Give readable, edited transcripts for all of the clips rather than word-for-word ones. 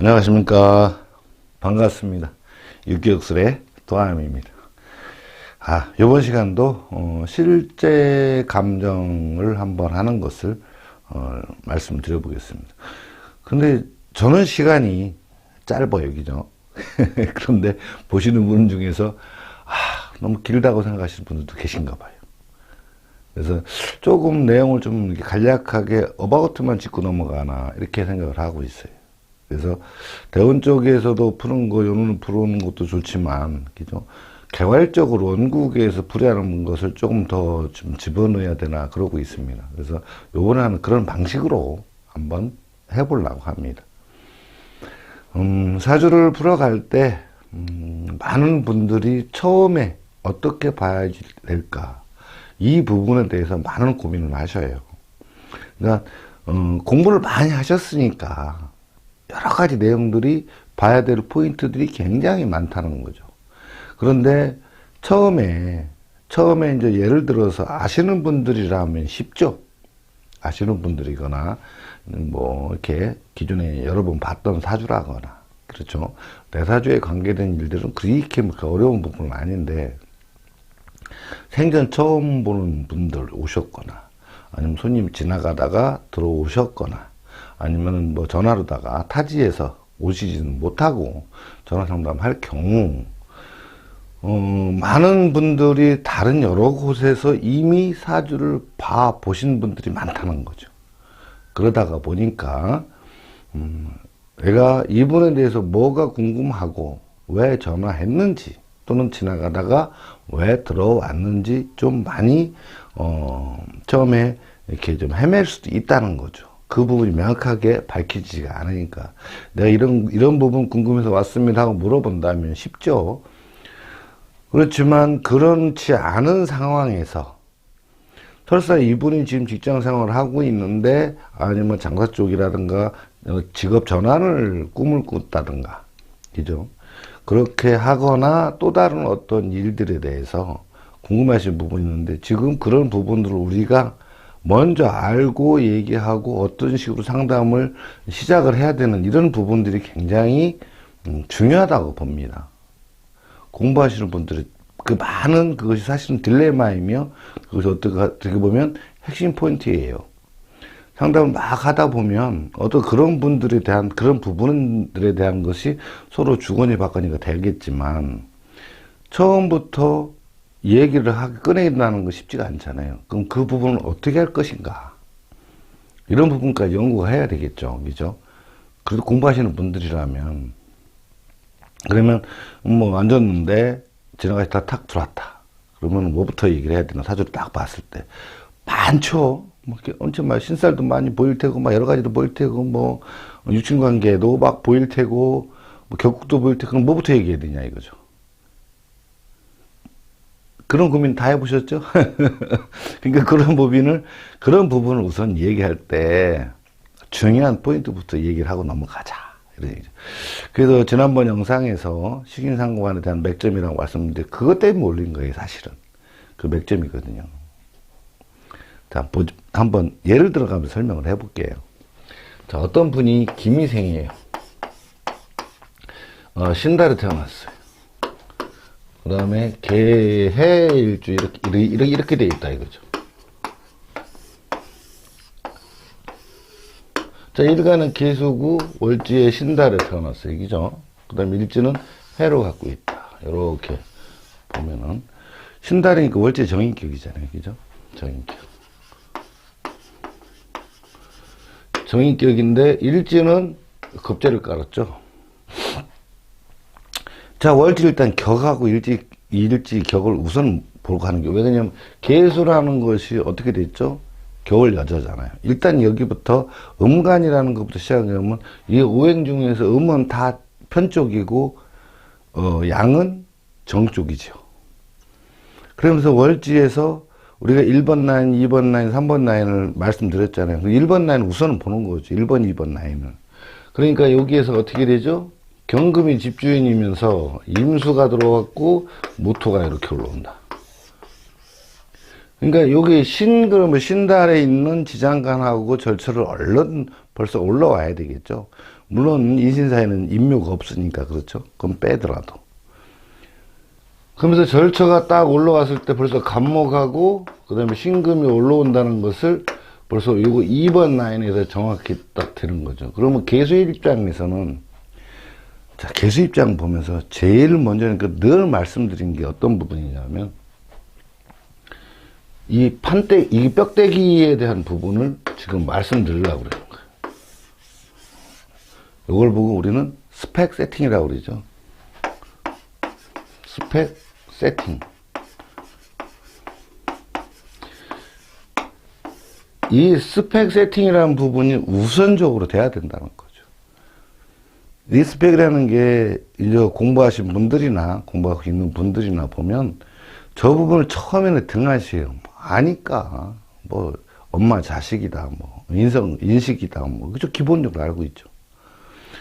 안녕하십니까. 반갑습니다. 유기역술의 도함입니다. 이번 시간도 실제 감정을 한번 하는 것을 말씀드려 보겠습니다. 근데 저는 시간이 짧아요, 그죠? 그런데 보시는 분 중에서 너무 길다고 생각하시는 분들도 계신가 봐요. 그래서 조금 내용을 좀 이렇게 간략하게 어바우트만 짚고 넘어가나 이렇게 생각을 하고 있어요. 그래서 대원 쪽에서도 푸는 거, 요는 푸는 것도 좋지만, 그죠? 개괄적으로 원국에서 풀이하는 것을 조금 더 좀 집어넣어야 되나 그러고 있습니다. 그래서 요번에 하는 그런 방식으로 한번 해보려고 합니다. 사주를 풀어갈 때 많은 분들이 처음에 어떻게 봐야 될까, 이 부분에 대해서 많은 고민을 하셔요. 그러니까 공부를 많이 하셨으니까 여러 가지 내용들이 봐야 될 포인트들이 굉장히 많다는 거죠. 그런데 처음에 이제 예를 들어서 아시는 분들이라면 쉽죠. 아시는 분들이거나 뭐 이렇게 기존에 여러 번 봤던 사주라거나, 그렇죠. 내 사주에 관계된 일들은 그렇게 어려운 부분은 아닌데, 생전 처음 보는 분들 오셨거나, 아니면 손님 지나가다가 들어오셨거나, 아니면 뭐 전화로다가 타지에서 오시지는 못하고 전화 상담할 경우, 많은 분들이 다른 여러 곳에서 이미 사주를 보신 분들이 많다는 거죠. 그러다가 보니까 내가 이분에 대해서 뭐가 궁금하고 왜 전화했는지, 또는 지나가다가 왜 들어왔는지 좀 많이 처음에 이렇게 좀 헤맬 수도 있다는 거죠. 그 부분이 명확하게 밝혀지지가 않으니까. 내가 이런 부분 궁금해서 왔습니다 하고 물어본다면 쉽죠. 그렇지만 그렇지 않은 상황에서, 설사 이분이 지금 직장 생활을 하고 있는데, 아니면 장사 쪽이라든가 직업 전환을 꿈을 꿨다든가, 그죠? 그렇게 하거나 또 다른 어떤 일들에 대해서 궁금하신 부분이 있는데, 지금 그런 부분들을 우리가 먼저 알고 얘기하고 어떤 식으로 상담을 시작을 해야 되는 이런 부분들이 굉장히 중요하다고 봅니다. 공부하시는 분들이 그 많은 그것이 사실은 딜레마이며, 그것이 어떻게 보면 핵심 포인트예요. 상담을 막 하다 보면 어떤 그런 분들에 대한, 그런 부분들에 대한 것이 서로 주거니 받거니가 되겠지만, 처음부터 얘기를 꺼내긴다는 거 쉽지가 않잖아요. 그럼 그 부분을 어떻게 할 것인가, 이런 부분까지 연구가 해야 되겠죠, 그죠? 그래도 공부하시는 분들이라면, 그러면 뭐 앉았는데 지나가시다가 탁 들어왔다. 그러면 뭐부터 얘기를 해야 되나, 사주를 딱 봤을 때 많죠. 뭐 이렇게 엄청 막 신살도 많이 보일 테고, 막 여러 가지도 보일 테고, 뭐 육친관계도 막 보일 테고, 뭐 격국도 보일 테고, 그럼 뭐부터 얘기해야 되냐 이거죠. 그런 고민 다 해보셨죠? 그러니까 그런 부분을 우선 얘기할 때 중요한 포인트부터 얘기를 하고 넘어가자, 이런 얘기죠. 그래서 지난번 영상에서 식인상관에 대한 맥점이라고 말씀드렸는데, 그것 때문에 올린 거예요, 사실은. 그 맥점이거든요. 자, 한번 예를 들어가면서 설명을 해볼게요. 자, 어떤 분이 김희생이에요. 신달에 태어났어요. 그 다음에 개해일주 이렇게 돼 있다 이거죠. 자, 일간은 개수구, 월지에 신달에 태어났어요, 그죠? 그 다음에 일지는 해로 갖고 있다. 이렇게 보면은 신달이니까 월지 정인격이잖아요, 그죠? 정인격인데 일지는 급제를 깔았죠. 자, 월지 일단 격하고 일지 격을 우선 보고 하는 게, 왜냐면 개수라는 것이 어떻게 됐죠? 겨울 여자잖아요. 일단 여기부터 음간이라는 것부터 시작하면, 이 오행 중에서 음은 다 편쪽이고 양은 정쪽이죠. 그러면서 월지에서 우리가 1번 라인, 2번 라인, 3번 라인을 말씀드렸잖아요. 1번 라인 우선 보는 거죠. 1번, 2번 라인을. 그러니까 여기에서 어떻게 되죠? 경금이 집주인이면서 임수가 들어왔고 무토가 이렇게 올라온다. 그러니까 여기 신달에 있는 지장간하고 절처를 얼른 벌써 올라와야 되겠죠. 물론 인신사에는 임묘가 없으니까 그렇죠. 그럼 빼더라도. 그러면서 절처가 딱 올라왔을 때 벌써 간목하고 그 다음에 신금이 올라온다는 것을 벌써 요거 2번 라인에서 정확히 딱 되는 거죠. 그러면 개수 입장에서는, 자, 개수 입장 보면서 제일 먼저는 늘 말씀드린 게 어떤 부분이냐면, 이 뼈대기에 대한 부분을 지금 말씀드리려고 그러는 거예요. 이걸 보고 우리는 스펙 세팅이라고 그러죠. 스펙 세팅. 이 스펙 세팅이라는 부분이 우선적으로 돼야 된다는 거죠. 이 스펙이라는 게 이제 공부하신 분들이나 공부하고 있는 분들이나 보면 저 부분을 처음에는 등하시에요. 아니까 뭐 엄마 자식이다, 뭐 인식이다, 뭐 그죠, 기본적으로 알고 있죠.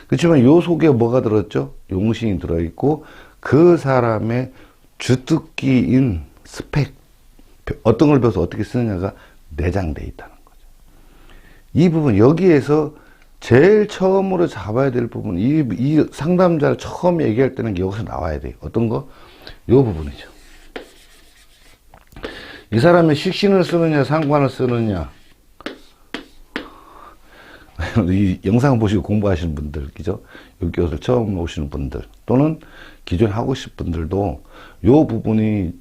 그렇지만 요 속에 뭐가 들었죠? 용신이 들어있고 그 사람의 주특기인 스펙, 어떤 걸 배워서 어떻게 쓰느냐가 내장돼 있다는 거죠. 이 부분, 여기에서 제일 처음으로 잡아야 될 부분, 이 상담자를 처음 얘기할 때는 여기서 나와야 돼요. 어떤 거? 요 부분이죠. 이 사람이 식신을 쓰느냐 상관을 쓰느냐, 이 영상 보시고 공부하시는 분들, 그죠? 여기 처음 오시는 분들 또는 기존에 하고 싶은 분들도 요 부분이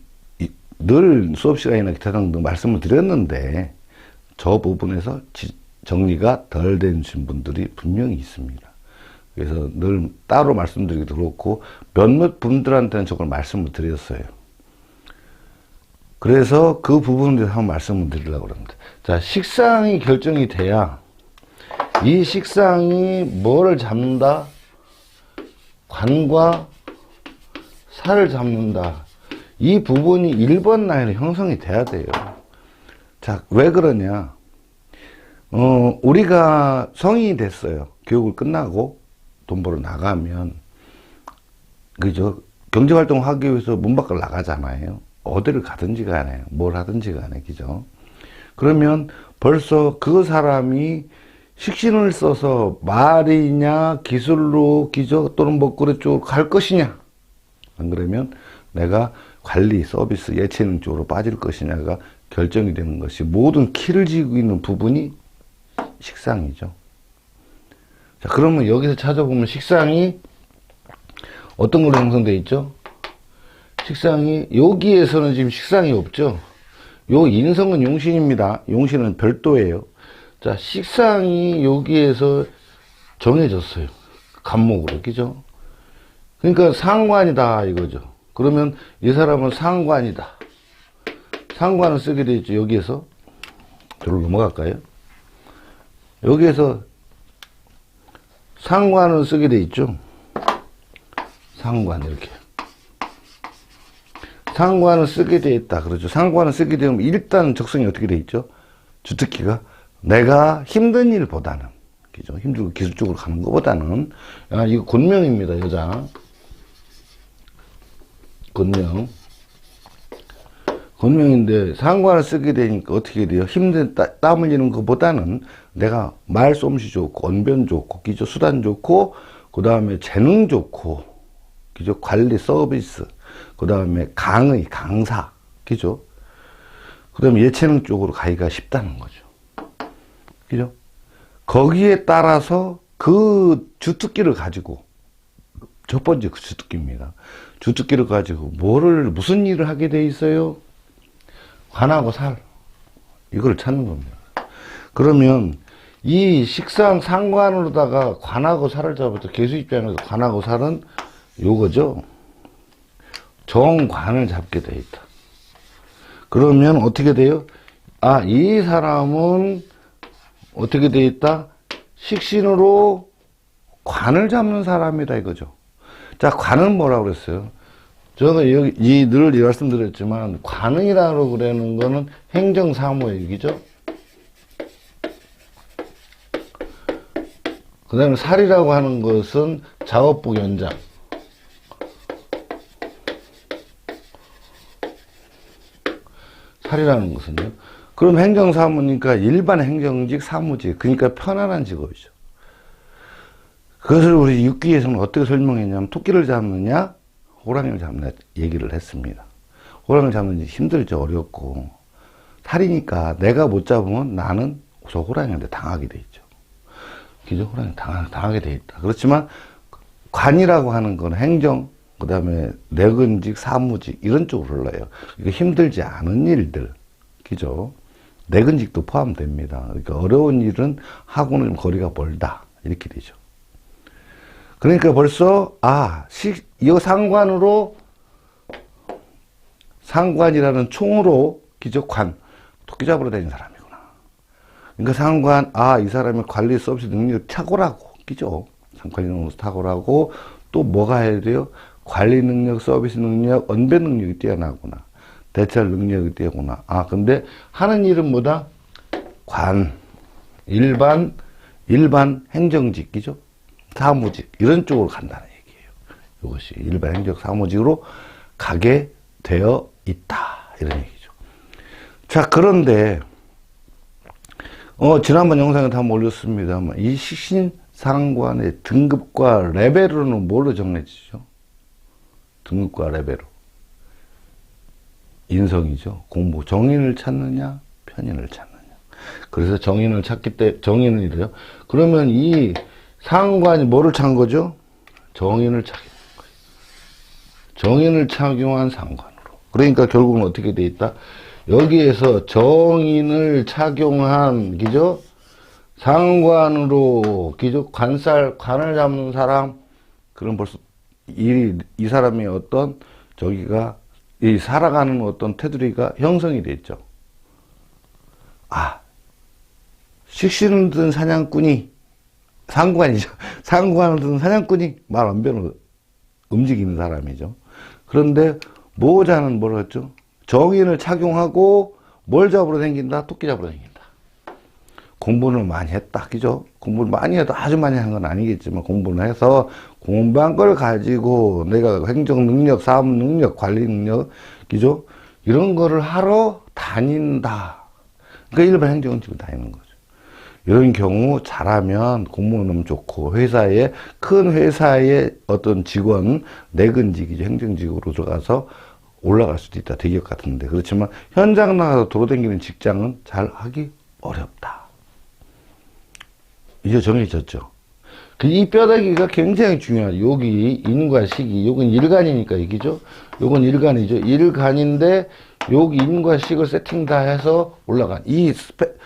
늘 수업 시간이나 기타 등등 말씀을 드렸는데 저 부분에서 정리가 덜 되신 분들이 분명히 있습니다. 그래서 늘 따로 말씀드리기도 그렇고 몇몇 분들한테는 저걸 말씀을 드렸어요. 그래서 그 부분에 대해서 한번 말씀을 드리려고 합니다. 자, 식상이 결정이 돼야 이 식상이 뭐를 잡는다? 관과 살을 잡는다. 이 부분이 1번 라인으로 형성이 돼야 돼요. 자, 왜 그러냐? 우리가 성인이 됐어요. 교육을 끝나고 돈 벌어 나가면, 그죠? 경제활동 하기 위해서 문 밖을 나가잖아요. 어디를 가든지 간에, 뭘 하든지 간에, 그죠? 그러면 벌써 그 사람이 식신을 써서 말이냐, 기술로, 기저 또는 먹거리 쪽으로 갈 것이냐, 안 그러면 내가 관리, 서비스, 예체능 쪽으로 빠질 것이냐가 결정이 되는 것이 모든 키를 쥐고 있는 부분이 식상이죠. 자, 그러면 여기서 찾아보면 식상이 어떤 걸로 형성되어 있죠? 식상이, 여기에서는 지금 식상이 없죠? 요 인성은 용신입니다. 용신은 별도예요. 자, 식상이 여기에서 정해졌어요. 간목으로, 그죠? 그러니까 상관이다, 이거죠. 그러면 이 사람은 상관이다. 상관을 쓰게 되어 있죠, 여기에서. 저로 넘어갈까요? 여기에서 상관을 쓰게 되어 있죠. 상관, 이렇게. 상관을 쓰게 되어 있다. 그렇죠. 상관을 쓰게 되면 일단 적성이 어떻게 되어 있죠? 주특기가 내가 힘든 일보다는, 그죠? 힘들고 기술적으로 가는 것보다는, 이거 곤명입니다, 여자. 곤명인데 상관을 쓰게 되니까 어떻게 돼요? 힘든 땀 흘리는 것보다는 내가 말솜씨 좋고, 언변 좋고, 그죠? 수단 좋고, 그 다음에 재능 좋고, 그죠? 관리 서비스, 그 다음에 강의, 강사, 그죠? 그 다음에 예체능 쪽으로 가기가 쉽다는 거죠. 그죠? 거기에 따라서 그 주특기를 가지고, 첫 번째 그 주특기입니다. 주특기를 가지고 무슨 일을 하게 돼 있어요? 관하고 살. 이걸 찾는 겁니다. 그러면 이 식상 상관으로다가 관하고 살을 잡아서 개수 입장에서 관하고 살은 요거죠. 정관을 잡게 돼 있다. 그러면 어떻게 돼요? 아, 이 사람은 어떻게 돼 있다? 식신으로 관을 잡는 사람이다, 이거죠. 자, 관은 뭐라고 그랬어요? 저는 여기 늘 말씀드렸지만 관이라고 그러는 거는 행정사무의 얘기죠. 그 다음에 살이라고 하는 것은 작업부 연장. 살이라는 것은요. 그럼 행정사무니까 일반 행정직, 사무직, 그러니까 편안한 직업이죠. 그것을 우리 육기에서는 어떻게 설명했냐면 토끼를 잡느냐 호랑이를 잡느냐 얘기를 했습니다. 호랑이를 잡는 게 힘들죠. 어렵고 살이니까 내가 못 잡으면 나는 저 호랑이한테 당하게 돼 있죠. 그죠? 호랑이 당하게 돼 있다. 그렇지만 관이라고 하는 건 행정, 그 다음에 내근직, 사무직 이런 쪽으로 흘러요. 이거 힘들지 않은 일들, 그죠? 내근직도 포함됩니다. 그러니까 어려운 일은 하고는 좀 거리가 멀다 이렇게 되죠. 그러니까 벌써 이 상관으로 상관이라는 총으로 그죠? 토끼 잡으러 다니는 사람이구나. 그러니까 상관 이 사람의 관리 서비스 능력이 탁월하고 그죠? 관리 능력 탁월하고 또 뭐가 해야 돼요? 관리 능력, 서비스 능력, 언배 능력이 뛰어나구나. 대처할 능력이 뛰어나구나. 근데 하는 일은 뭐다? 일반 행정직, 그죠? 사무직, 이런 쪽으로 간다는 얘기예요. 이것이 일반 행정 사무직으로 가게 되어 있다. 이런 얘기죠. 자, 그런데, 지난번 영상에 다 한번 올렸습니다만, 이 식신상관의 등급과 레벨로는 뭐로 정해지죠? 등급과 레벨로. 인성이죠. 공부. 정인을 찾느냐, 편인을 찾느냐. 그래서 정인을 찾기 때문에, 정인을 이래요. 그러면 이 상관이 뭐를 찾은 거죠? 정인을 착용한 거예요. 정인을 착용한 상관으로. 그러니까 결국은 어떻게 돼 있다? 여기에서 정인을 착용한, 그죠? 상관으로, 그죠? 관을 잡는 사람, 그럼 벌써 이 사람의 어떤, 이 살아가는 어떤 테두리가 형성이 됐죠. 식신을 든 사냥꾼이, 상관이죠. 상관을 든 사냥꾼이 말 안 변으로 움직이는 사람이죠. 그런데 모자는 뭘 했죠? 정인을 착용하고 뭘 잡으러 다닌다? 토끼 잡으러 다닌다. 공부를 많이 했다. 그죠? 공부를 많이 해도 아주 많이 한 건 아니겠지만 공부를 해서 공부한 걸 가지고 내가 행정 능력, 사업 능력, 관리 능력, 그죠? 이런 거를 하러 다닌다. 그러니까 일반 행정직을 다니는 거죠. 이런 경우 잘하면 공무원 너무 좋고 큰 회사의 어떤 직원, 내근직이죠. 행정직으로 들어가서 올라갈 수도 있다. 대기업 같은데. 그렇지만 현장 나가서 돌아다니는 직장은 잘 하기 어렵다. 이제 정해졌죠. 이 뼈다귀가 굉장히 중요하죠. 여기 인과 식이, 요건 일간이니까 이기죠. 요건 일간이죠. 일간인데 여기 인과 식을 세팅 다 해서 올라간 이 스펙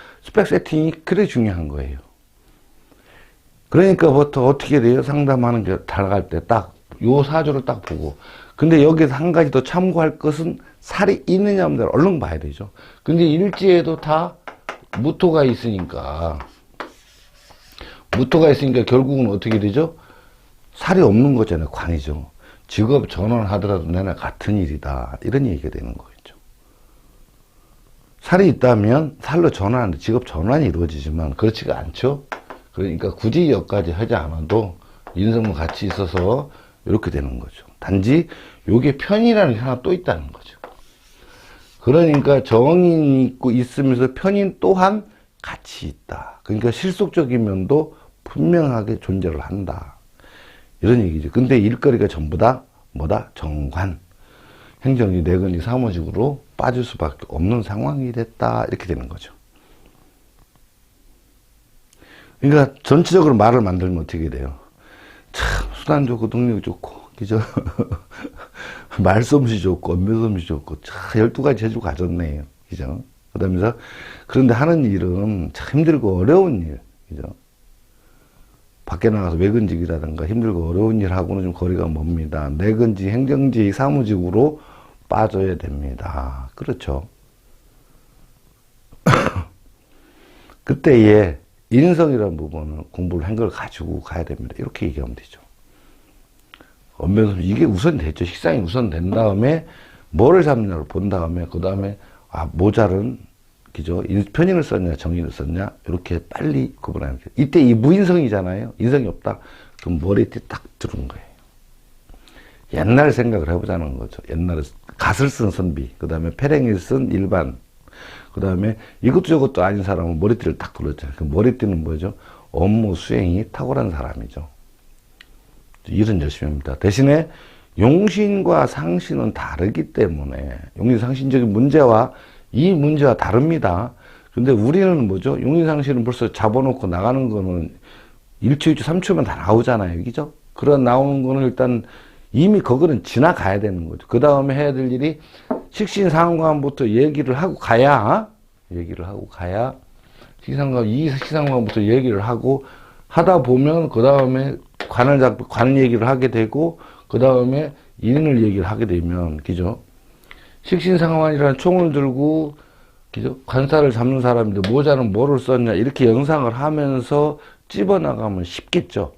세팅이 그래 중요한 거예요. 그러니까 부터 어떻게 돼요? 상담하는 게 달아갈 때 딱 요 사주를 딱 보고. 근데 여기서 한 가지 더 참고할 것은 살이 있느냐 없느냐 얼른 봐야 되죠. 근데 일지에도 다 무토가 있으니까 결국은 어떻게 되죠? 살이 없는 거잖아요. 관이죠. 직업 전환하더라도 내나 같은 일이다. 이런 얘기가 되는 거겠죠. 살이 있다면 살로 전환하는데 직업 전환이 이루어지지만 그렇지가 않죠. 그러니까 굳이 여기까지 하지 않아도 인성은 같이 있어서 이렇게 되는 거죠. 단지 요게 편이라는 게 하나 또 있다는 거죠. 그러니까 정인이 있고 있으면서 편인 또한 같이 있다. 그러니까 실속적인 면도 분명하게 존재를 한다. 이런 얘기죠. 근데 일거리가 전부 다 뭐다? 정관. 행정이 내근이 사무직으로 빠질 수밖에 없는 상황이 됐다. 이렇게 되는 거죠. 그러니까 전체적으로 말을 만들면 어떻게 돼요? 참 수단 좋고 능력 좋고 그죠? 말솜씨 좋고 언변솜씨 좋고 참 12가지 재주 가졌네요. 그죠? 그다음에서 그런데 하는 일은 참 힘들고 어려운 일. 그죠? 밖에 나가서 외근직이라든가 힘들고 어려운 일하고는 좀 거리가 멉니다. 내근직, 행정직, 사무직으로 빠져야 됩니다. 그렇죠. 그때에 인성이라는 부분은 공부를 한 걸 가지고 가야 됩니다. 이렇게 얘기하면 되죠. 언변솜씨 이게 우선됐죠. 식상이 우선된 다음에 뭐를 잡느냐를 본 다음에 그 다음에 모자른 그죠? 편인을 썼냐 정인을 썼냐 이렇게 빨리 구분하는 거죠. 이때 이 무인성이잖아요. 인성이 없다. 그럼 머리띠 딱 들은 거예요. 옛날 생각을 해보자는 거죠. 옛날에 갓을 쓴 선비, 그 다음에 패랭이를 쓴 일반, 그 다음에 이것도 저것도 아닌 사람은 머리띠를 딱 둘렀잖아요. 그 머리띠는 뭐죠? 업무 수행이 탁월한 사람이죠. 일은 열심히 합니다. 대신에 용신과 상신은 다르기 때문에 용신상신적인 문제와 이 문제와 다릅니다. 근데 우리는 뭐죠? 용신상신은 벌써 잡아놓고 나가는 거는 1초, 2초, 3초면 다 나오잖아요. 그죠? 그런 나오는 거는 일단 이미 그거는 지나가야 되는 거죠. 그 다음에 해야 될 일이 식신상관부터 얘기를 하고 가야 이 식신상관부터 얘기를 하고 하다 보면 그 다음에 관을 잡고 관 얘기를 하게 되고 그 다음에 인을 얘기를 하게 되면, 그죠? 식신상관이라는 총을 들고, 그죠? 관사를 잡는 사람인데 모자는 뭐를 썼냐 이렇게 영상을 하면서 찝어나가면 쉽겠죠.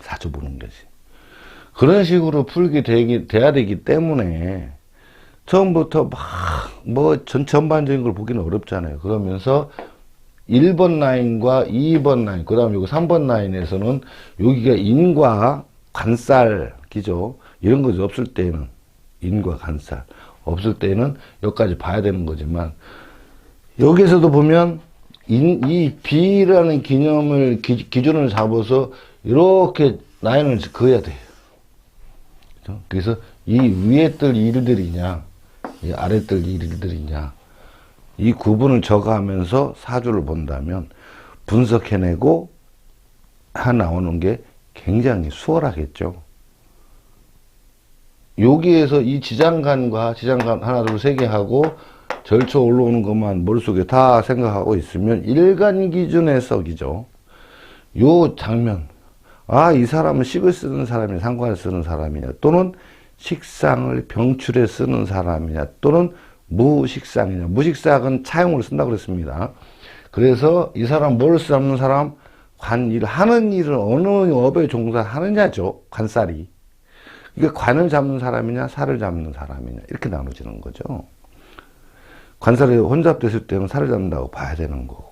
사주 보는 것이. 그런 식으로 풀게 돼야 되기 때문에 처음부터 전반적인 걸 보기는 어렵잖아요. 그러면서 1번 라인과 2번 라인, 그 다음에 3번 라인에서는 여기가 인과 관살, 그죠? 이런 것이 없을 때는, 인과 관살, 없을 때는 여기까지 봐야 되는 거지만, 여기에서도 보면, 이 B라는 기준을 잡아서 이렇게 라인을 그어야 돼요. 그죠? 그래서 이 위에 뜰 일들이냐, 이 아래 뜰 일들이냐, 이 구분을 적어가면서 사주를 본다면 분석해내고 나오는 게 굉장히 수월하겠죠. 여기에서 이 지장간 하나 둘 세 개 하고 절초 올라오는 것만 머릿속에 다 생각하고 있으면 일간 기준에서, 그죠? 요 장면, 이 사람은 식을 쓰는 사람이냐 상관을 쓰는 사람이냐, 또는 식상을 병출에 쓰는 사람이냐, 또는 무식상이냐. 무식상은 차용으로 쓴다고 그랬습니다. 그래서 이 사람 뭘 잡는 사람? 관일, 하는 일을 어느 업에 종사하느냐죠. 관살이. 이게 관을 잡는 사람이냐, 살을 잡는 사람이냐, 이렇게 나눠지는 거죠. 관살이 혼잡됐을 때는 살을 잡는다고 봐야 되는 거고.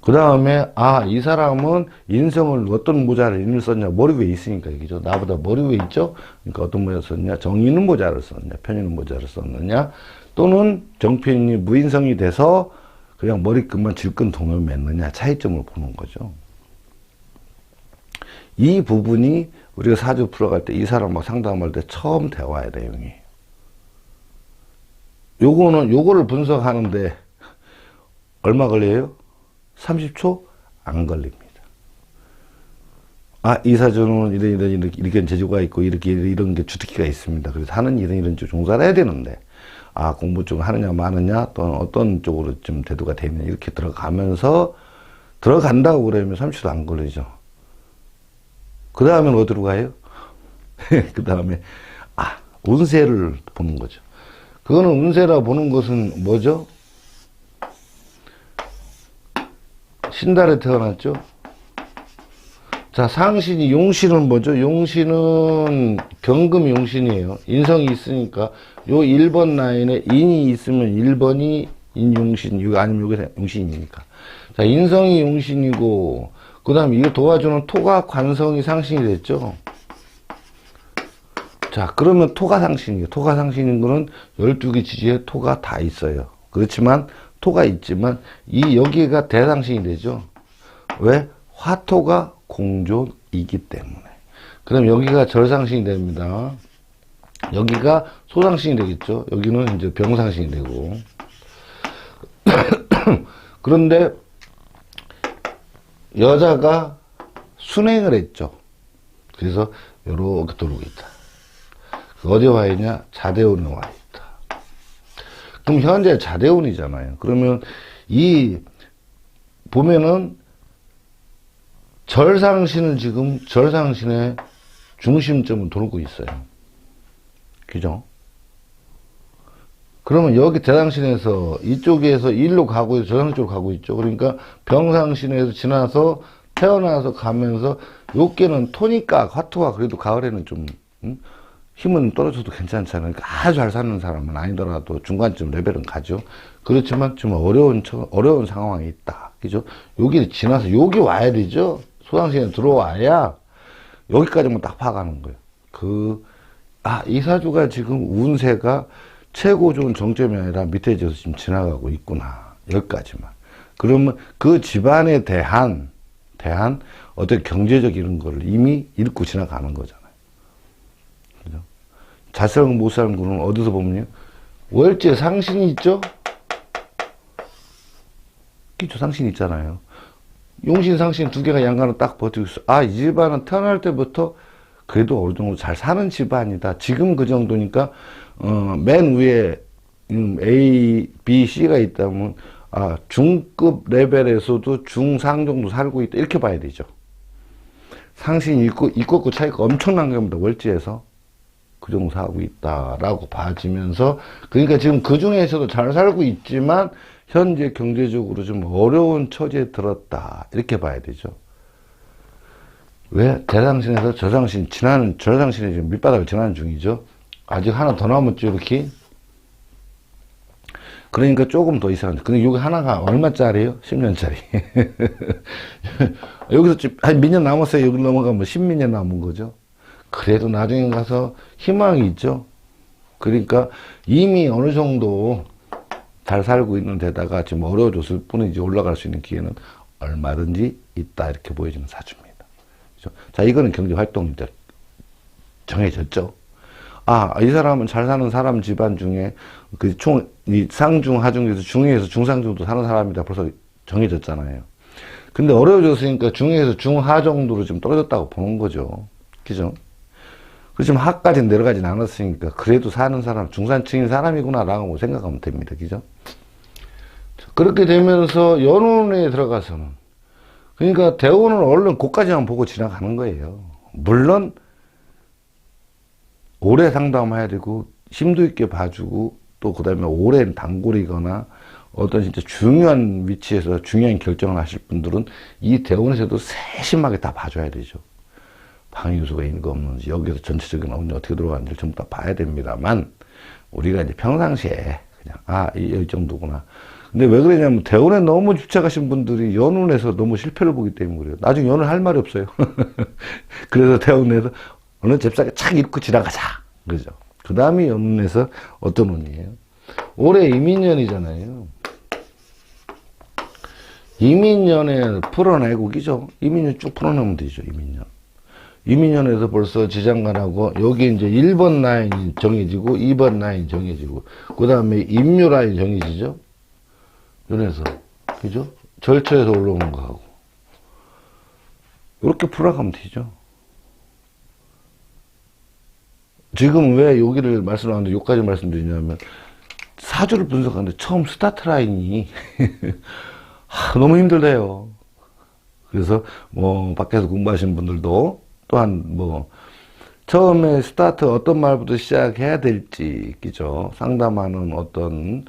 그 다음에, 이 사람은 인성을 어떤 모자를 인을 썼냐, 머리 위에 있으니까, 그죠? 나보다 머리 위에 있죠? 그러니까 어떤 모자를 썼냐, 정인은 모자를 썼냐, 편인은 모자를 썼느냐, 또는 정편이 무인성이 돼서 그냥 머리끝만 질끈 동을 맺느냐, 차이점을 보는 거죠. 이 부분이 우리가 사주 풀어갈 때 이 사람하고 상담할 때 처음 대화의 내용이에요. 요거를 분석하는데 얼마 걸려요? 30초? 안 걸립니다. 이 사주는 이런 재주가 있고, 이런 게 주특기가 있습니다. 그래서 하는 이런 종사를 해야 되는데, 공부 좀 하느냐, 마느냐, 또는 어떤 쪽으로 좀 대두가 되느냐, 이렇게 들어간다고 그러면 30초 안 걸리죠. 그 다음엔 어디로 가요? 그 다음에, 운세를 보는 거죠. 그거는 운세라 보는 것은 뭐죠? 신달에 태어났죠? 자, 상신이, 용신은 뭐죠? 용신은 경금 용신이에요. 인성이 있으니까, 요 1번 라인에 인이 있으면 1번이 인용신, 아니면 요게 용신이니까. 자, 인성이 용신이고, 그 다음에 이거 도와주는 토가 관성이 상신이 됐죠? 자, 그러면 토가 상신이에요. 토가 상신인 거는 12개 지지에 토가 다 있어요. 그렇지만, 토가 있지만, 여기가 대상신이 되죠? 왜? 화토가 공존이기 때문에. 그 다음에 여기가 절상신이 됩니다. 여기가 소상신이 되겠죠. 여기는 이제 병상신이 되고. 그런데 여자가 순행을 했죠. 그래서 요렇게 들어오고 있다. 어디에 와 있냐? 자대운에 와 있다. 그럼 현재 자대운이잖아요. 그러면 보면은 절상신은 지금 절상신의 중심점을 돌고 있어요. 그죠? 그러면 여기 대상신에서 이쪽에서 일로 가고 있어, 절상 쪽으로 가고 있죠. 그러니까 병상신에서 지나서 태어나서 가면서 요께는 토니까 화토가 그래도 가을에는 좀 힘은 떨어져도 괜찮잖아요. 그러니까 아주 잘 사는 사람은 아니더라도 중간쯤 레벨은 가죠. 그렇지만 좀 어려운 상황이 있다. 그죠? 여기 지나서 여기 와야 되죠. 소상신에 들어와야 여기까지만 딱 파가는 거예요. 이 사주가 지금 운세가 최고 좋은 정점이 아니라 밑에 져서 지금 지나가고 있구나. 여기까지만. 그러면 그 집안에 대한 대한 어떤 경제적 이런 거를 이미 읽고 지나가는 거잖아요. 그죠? 잘 살고 못 사는 거는 어디서 보면요. 월지에 상신이 있죠? 기초 상신이 있잖아요. 용신, 상신 두 개가 양간을 딱 버티고 있어. 아, 이 집안은 태어날 때부터 그래도 어느 정도 잘 사는 집안이다. 지금 그 정도니까, 맨 위에, A, B, C가 있다면, 아, 중급 레벨에서도 중상 정도 살고 있다. 이렇게 봐야 되죠. 상신이 있고, 있고 차이가 엄청난 겁니다. 월지에서. 그 정도 살고 있다라고 봐지면서, 그러니까 지금 그 중에서도 잘 살고 있지만, 현재 경제적으로 좀 어려운 처지에 들었다. 이렇게 봐야 되죠. 왜? 대상신에서 저상신, 저상신이 지금 밑바닥을 지나는 중이죠. 아직 하나 더 남았죠, 이렇게. 그러니까 조금 더 이상한데. 근데 여기 하나가 얼마짜리예요? 10년짜리. 여기서 한 몇 년 남았어요. 여기 넘어가면 10몇 년 남은 거죠. 그래도 나중에 가서 희망이 있죠. 그러니까 이미 어느 정도 잘 살고 있는 데다가 지금 어려워졌을 뿐이지 올라갈 수 있는 기회는 얼마든지 있다. 이렇게 보여지는 사주입니다. 그렇죠? 자, 이거는 경제활동이 정해졌죠. 아, 이 사람은 잘 사는 사람 집안 중에 이 상중, 하중에서 중에서 중상 정도 사는 사람이다. 벌써 정해졌잖아요. 근데 어려워졌으니까 중에서 중하 정도로 좀 떨어졌다고 보는 거죠. 그죠? 그렇지만 하까지는 내려가진 않았으니까 그래도 사는 사람, 중산층인 사람이구나 라고 생각하면 됩니다. 그죠? 그렇게 되면서 연운에 들어가서는 그러니까 대운은 얼른 그까지만 보고 지나가는 거예요. 물론 오래 상담해야 되고 심도 있게 봐주고 또 그 다음에 오랜 단골이거나 어떤 진짜 중요한 위치에서 중요한 결정을 하실 분들은 이 대운에서도 세심하게 다 봐줘야 되죠. 방해 요소가 있는 거 없는지 여기서 전체적인 운이 어떻게 들어가는지 전부 다 봐야 됩니다만 우리가 이제 평상시에 그냥 이 정도구나. 근데 왜 그러냐면 대운에 너무 집착하신 분들이 연운에서 너무 실패를 보기 때문에 그래요. 나중에 연운 할 말이 없어요. 그래서 대운에서 어느 잽싸게 착 읽고 지나가자. 그죠? 그 다음에 연운에서 어떤 운이에요? 올해 이민년이잖아요. 이민년에 풀어내고 그죠? 이민년 쭉 풀어내면 되죠. 이민년. 이민년에서 벌써 지장간하고 여기 이제 1번 라인이 정해지고 2번 라인 정해지고 그 다음에 임묘 라인 정해지죠. 이래서 그죠? 절처에서 올라오는 거하고 이렇게 풀어가면 되죠. 지금 왜 여기를 말씀하는데 여기까지 말씀드리냐면 사주를 분석하는데 처음 스타트 라인이 너무 힘들대요. 그래서 뭐 밖에서 공부하시는 분들도 또한 뭐 처음에 스타트 어떤 말부터 시작해야 될지 그죠? 상담하는 어떤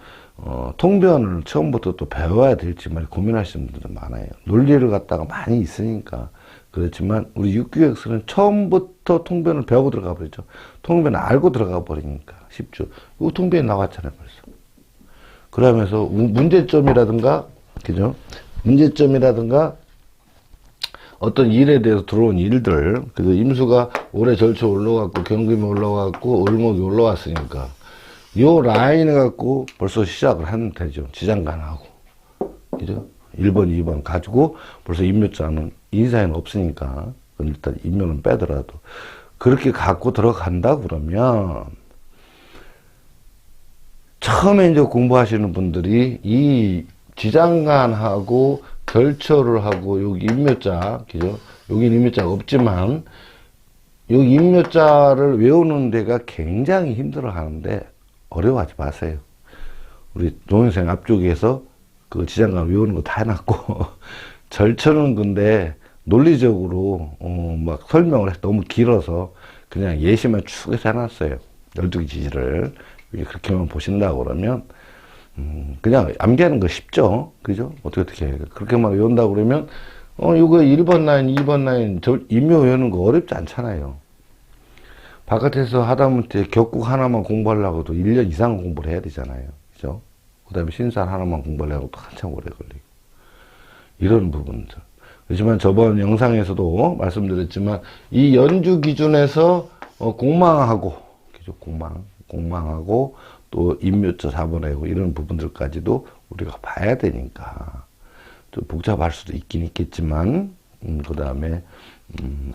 통변을 처음부터 또 배워야 될지 말 고민하시는 분들도 많아요. 논리를 갖다가 많이 있으니까 그렇지만 우리 육교육서는 처음부터 통변을 배우고 들어가 버리죠. 통변을 알고 들어가 버리니까 쉽죠. 이거 통변이 나왔잖아요 벌써. 그러면서 문제점이라든가 그죠? 문제점이라든가 어떤 일에 대해서 들어온 일들, 그래서 임수가 올해 절초 올라갔고, 경금이 올라갔고, 을목이 올라왔으니까, 요 라인을 갖고 벌써 시작을 하면 되죠. 지장간하고. 그죠? 1번, 2번 가지고 벌써 임묘자는 인사에는 없으니까, 일단 임묘는 빼더라도. 그렇게 갖고 들어간다 그러면, 처음에 이제 공부하시는 분들이 이 지장간하고 결처를 하고 여기 임묘자, 그죠? 여기 임묘자가 없지만 여기 임묘자를 외우는 데가 굉장히 힘들어 하는데 어려워하지 마세요. 우리 동영상 앞쪽에서 그 지장간 외우는 거 다 해놨고 절처는 근데 논리적으로 막 설명을 해서 너무 길어서 그냥 예시만 쭉 해서 해놨어요. 12개 지지를 그렇게만 보신다고 그러면 그냥 암기하는 거 쉽죠. 그죠? 어떻게 해. 그렇게만 외운다고 그러면, 이거 1번 라인, 2번 라인, 임묘 외우는 거 어렵지 않잖아요. 바깥에서 하다못해 격국 하나만 공부하려고 도 1년 이상 공부를 해야 되잖아요. 그죠? 그 다음에 신산 하나만 공부하려고 또 한참 오래 걸리고. 이런 부분들. 그렇지만 저번 영상에서도 말씀드렸지만, 이 연주 기준에서, 공망하고, 그죠? 공망하고, 또 임묘자 4번하고 이런 부분들까지도 우리가 봐야 되니까 좀 복잡할 수도 있긴 있겠지만 그 다음에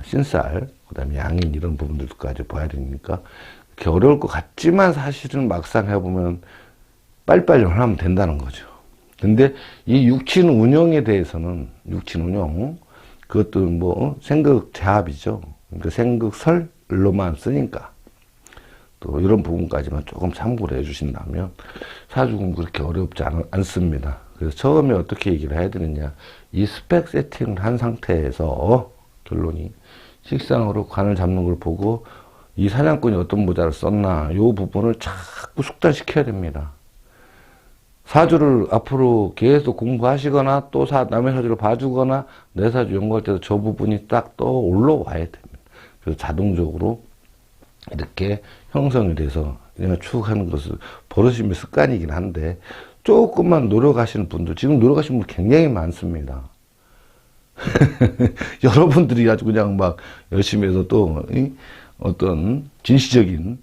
신살, 그 다음에 양인 이런 부분들까지 봐야 되니까 그렇게 어려울 것 같지만 사실은 막상 해보면 빨리빨리 하면 된다는 거죠. 근데 이 육친 운영에 대해서는 육친 운영 그것도 뭐 생극 제합이죠. 그러니까 생극설로만 쓰니까 또 이런 부분까지만 조금 참고를 해주신다면 사주공부 그렇게 어렵지 않습니다. 그래서 처음에 어떻게 얘기를 해야 되느냐, 이 스펙 세팅을 한 상태에서 결론이 식상으로 관을 잡는 걸 보고 이 사냥꾼이 어떤 모자를 썼나 이 부분을 자꾸 숙달시켜야 됩니다. 사주를 앞으로 계속 공부하시거나 또 남의 사주를 봐주거나 내 사주 연구할 때도 저 부분이 딱 떠올라와야 됩니다. 그래서 자동적으로 이렇게 형성이 돼서 그냥 쭉 하는 것을 버릇이면 습관이긴 한데 조금만 노력하시는 분들, 지금 노력하시는 분 굉장히 많습니다. 여러분들이 아주 그냥 막 열심히 해서 또 어떤 진취적인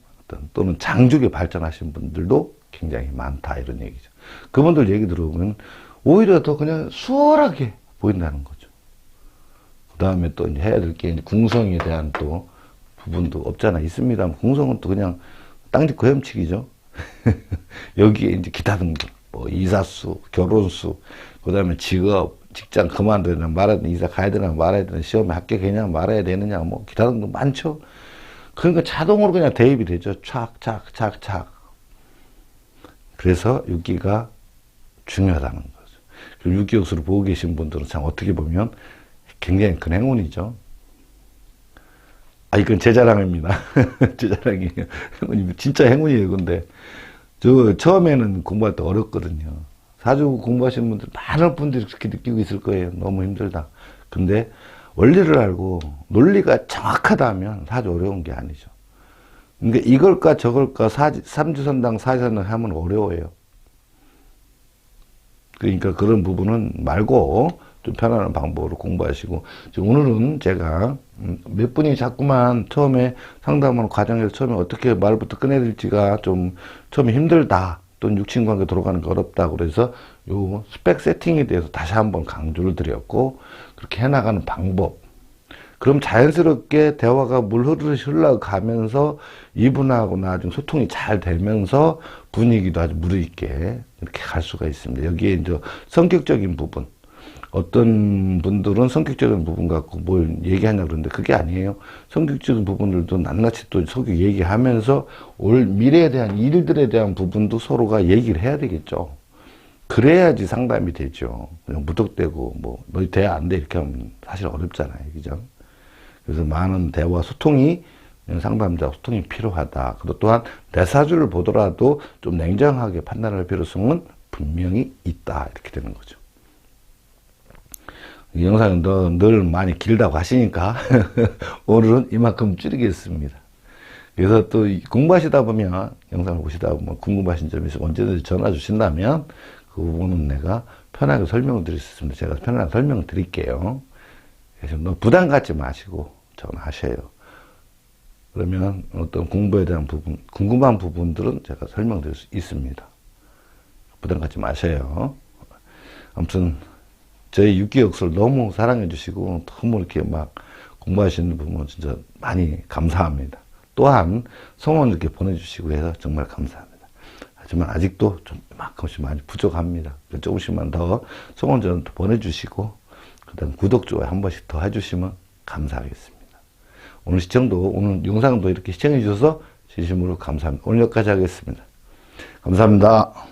또는 장족에 발전하신 분들도 굉장히 많다 이런 얘기죠. 그분들 얘기 들어보면 오히려 더 그냥 수월하게 보인다는 거죠. 그 다음에 또 이제 해야 될 게 궁성에 대한 또 부분도 없잖아 있습니다. 궁성은 또 그냥 땅짓고 헤엄치기죠. 여기에 이제 기타 등등 뭐 이사수, 결혼수, 그 다음에 직업, 직장 그만둬야 되나 말아야 되나, 이사 가야 되나 말아야 되나, 시험에 합격했냐 말아야 되느냐, 뭐 기타 등등 많죠. 그러니까 자동으로 그냥 대입이 되죠. 착착착착. 그래서 육기가 중요하다는 거죠. 그리고 육기역수를 보고 계신 분들은 참 어떻게 보면 굉장히 큰 행운이죠. 아, 이건 제 자랑입니다. 제 자랑이에요. 행운이면 진짜 행운이에요. 근데 저 처음에는 공부할 때 어렵거든요. 사주 공부하시는 분들 많은 분들이 그렇게 느끼고 있을 거예요. 너무 힘들다. 근데 원리를 알고 논리가 정확하다면 사주 어려운 게 아니죠. 그러니까 이걸까 저걸까 삼주선당 사주선당 하면 어려워요. 그러니까 그런 부분은 말고 좀 편안한 방법으로 공부하시고, 오늘은 제가 몇 분이 자꾸만 처음에 상담하는 과정에서 처음에 어떻게 말부터 꺼내야 될지가 좀 처음에 힘들다, 또는 육친관계 돌아가는 게 어렵다, 그래서 요 스펙 세팅에 대해서 다시 한번 강조를 드렸고, 그렇게 해나가는 방법, 그럼 자연스럽게 대화가 물 흐르듯이 흘러가면서 이분하고 나중에 소통이 잘 되면서 분위기도 아주 무르익게 이렇게 갈 수가 있습니다. 여기에 이제 성격적인 부분, 어떤 분들은 성격적인 부분 갖고 뭘 얘기하냐 그러는데 그게 아니에요. 성격적인 부분들도 낱낱이 또 성격 얘기하면서 올 미래에 대한 일들에 대한 부분도 서로가 얘기를 해야 되겠죠. 그래야지 상담이 되죠. 그냥 무턱대고 뭐 너 돼 안 돼 이렇게 하면 사실 어렵잖아요. 그죠? 그래서 많은 대화 소통이, 상담자 소통이 필요하다. 그리고 또한 내 사주를 보더라도 좀 냉정하게 판단할 필요성은 분명히 있다. 이렇게 되는 거죠. 이 영상은 늘 많이 길다고 하시니까 오늘은 이만큼 줄이겠습니다. 그래서 또 공부하시다 보면, 영상을 보시다 보면 궁금하신 점이 있으면 언제든지 전화 주신다면 그 부분은 내가 편하게 설명을 드릴 수 있습니다. 제가 편하게 설명을 드릴게요. 그래서 너무 부담 갖지 마시고 전화하셔요. 그러면 어떤 공부에 대한 부분, 궁금한 부분들은 제가 설명드릴 수 있습니다. 부담 갖지 마셔요. 아무튼 저희 육기역설 너무 사랑해 주시고 너무 이렇게 막 공부하시는 부분 진짜 많이 감사합니다. 또한 성원 이렇게 보내주시고 해서 정말 감사합니다. 하지만 아직도 좀 이만큼씩 많이 부족합니다. 조금씩만 더 성원 좀 보내주시고 그 다음 구독, 좋아요 한 번씩 더 해주시면 감사하겠습니다. 오늘 영상도 이렇게 시청해 주셔서 진심으로 감사합니다. 오늘 여기까지 하겠습니다. 감사합니다.